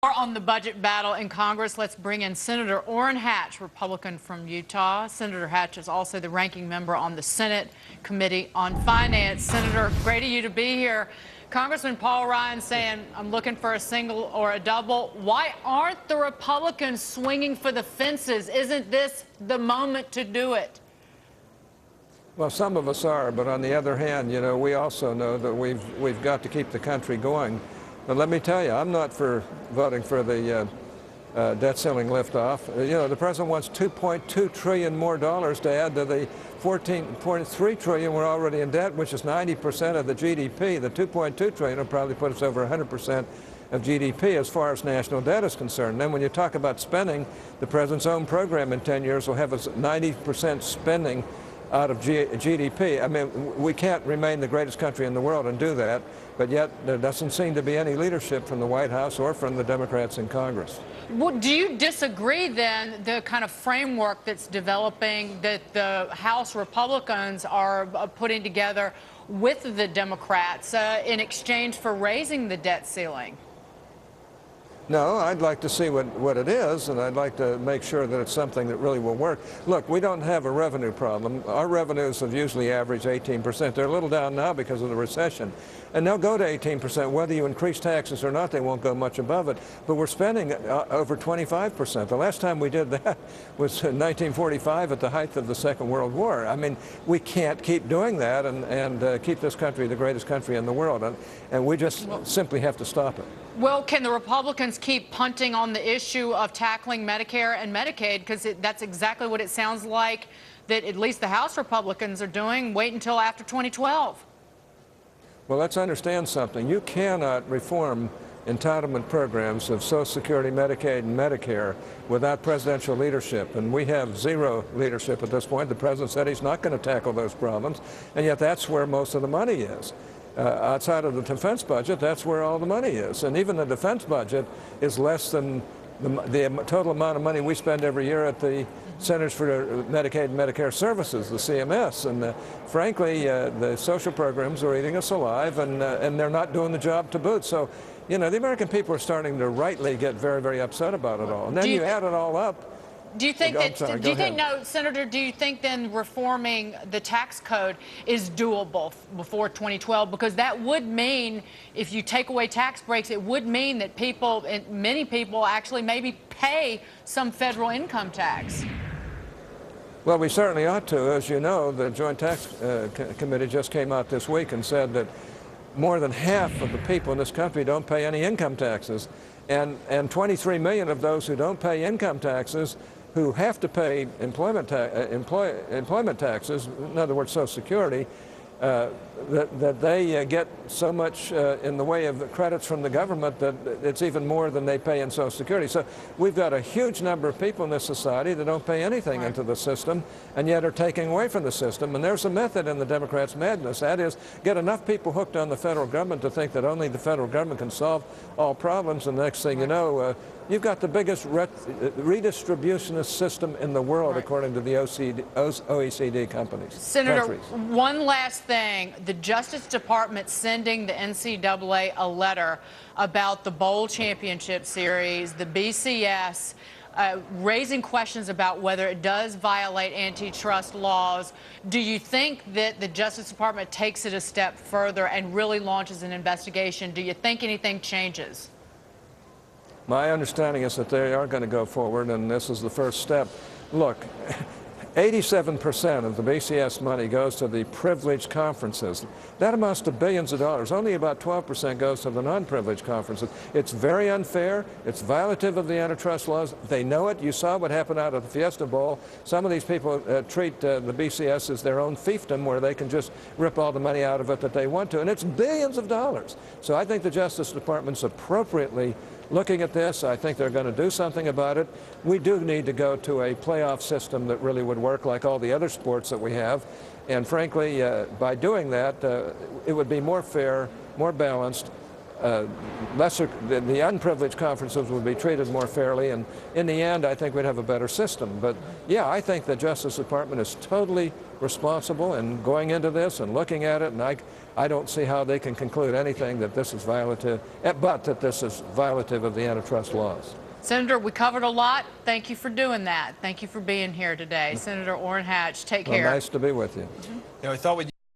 More on the budget battle in Congress, let's bring in Senator Orrin Hatch, Republican from Utah. Senator Hatch is also the ranking member on the Senate Committee on Finance. Senator, great of you to be here. Congressman Paul Ryan saying, I'm looking for a single or a double. Why aren't the Republicans swinging for the fences? Isn't this the moment to do it? Well, some of us are, but on the other hand, you know, we also know that we've got to keep the country going. But let me tell you, I'm not for voting for the debt ceiling liftoff. You know, the president wants $2.2 trillion more to add to the $14.3 trillion we're already in debt, which is 90% of the GDP. The $2.2 trillion will probably put us over 100% of GDP as far as national debt is concerned. Then when you talk about spending, the president's own program in 10 years will have us 90% spending out of GDP. I mean, we can't remain the greatest country in the world and do that, but yet there doesn't seem to be any leadership from the White House or from the Democrats in Congress. Well, do you disagree then the kind of framework that's developing that the House Republicans are putting together with the Democrats in exchange for raising the debt ceiling? No, I'd like to see what it is, and I'd like to make sure that it's something that really will work. Look, we don't have a revenue problem. Our revenues have usually averaged 18%. They're a little down now because of the recession. And they'll go to 18%. Whether you increase taxes or not, they won't go much above it. But we're spending over 25%. The last time we did that was in 1945 at the height of the Second World War. I mean, we can't keep doing that and keep this country the greatest country in the world. And we just simply have to stop it. Well, can the Republicans keep punting on the issue of tackling Medicare and Medicaid? Because that's exactly what it sounds like that at least the House Republicans are doing. Wait until after 2012. Well, let's understand something. You cannot reform entitlement programs of Social Security, Medicaid, and Medicare without presidential leadership. And we have zero leadership at this point. The president said he's not going to tackle those problems, and yet that's where most of the money is. Outside of the defense budget, that's where all the money is. And even the defense budget is less than the total amount of money we spend every year at the Centers for Medicaid and Medicare Services, the CMS. And frankly, the social programs are eating us alive, and they're not doing the job to boot. So, you know, the American people are starting to rightly get very, very upset about it all. And then you add it all up. Do you think Senator, do you think then reforming the tax code is doable before 2012? Because that would mean, if you take away tax breaks, it would mean that people, many people actually maybe pay some federal income tax. Well, we certainly ought to. As you know, the Joint Tax Committee just came out this week and said that more than half of the people in this country don't pay any income taxes. And 23 million of those who don't pay income taxes, who have to pay employment taxes, in other words, Social Security, that they get so much in the way of the credits from the government that it's even more than they pay in Social Security. So we've got a huge number of people in this society that don't pay anything into the system and yet are taking away from the system. And there's a method in the Democrats' madness. That is, get enough people hooked on the federal government to think that only the federal government can solve all problems. And the next thing you know, you've got the biggest redistributionist system in the world, according to the OECD countries. Senator, one last thing. The Justice Department sending the NCAA a letter about the Bowl Championship Series, the BCS, raising questions about whether it does violate antitrust laws. Do you think that the Justice Department takes it a step further and really launches an investigation? Do you think anything changes? My understanding is that they are going to go forward, and this is the first step. Look, 87% of the BCS money goes to the privileged conferences. That amounts to billions of dollars. Only about 12% goes to the non-privileged conferences. It's very unfair. It's violative of the antitrust laws. They know it. You saw what happened out of the Fiesta Bowl. Some of these people treat the BCS as their own fiefdom, where they can just rip all the money out of it that they want to. And it's billions of dollars. So I think the Justice Department's appropriately looking at this. I think they're going to do something about it. We do need to go to a playoff system that really would work like all the other sports that we have. And frankly, by doing that, it would be more fair, more balanced, the unprivileged conferences would be treated more fairly, and in the end, I think we'd have a better system. But yeah, I think the Justice Department is totally responsible in going into this and looking at it, and I don't see how they can conclude anything that this is violative, but that this is violative of the antitrust laws. Senator, we covered a lot. Thank you for doing that. Thank you for being here today. Senator Orrin Hatch, take care. Well, nice to be with you. You know, I thought we'd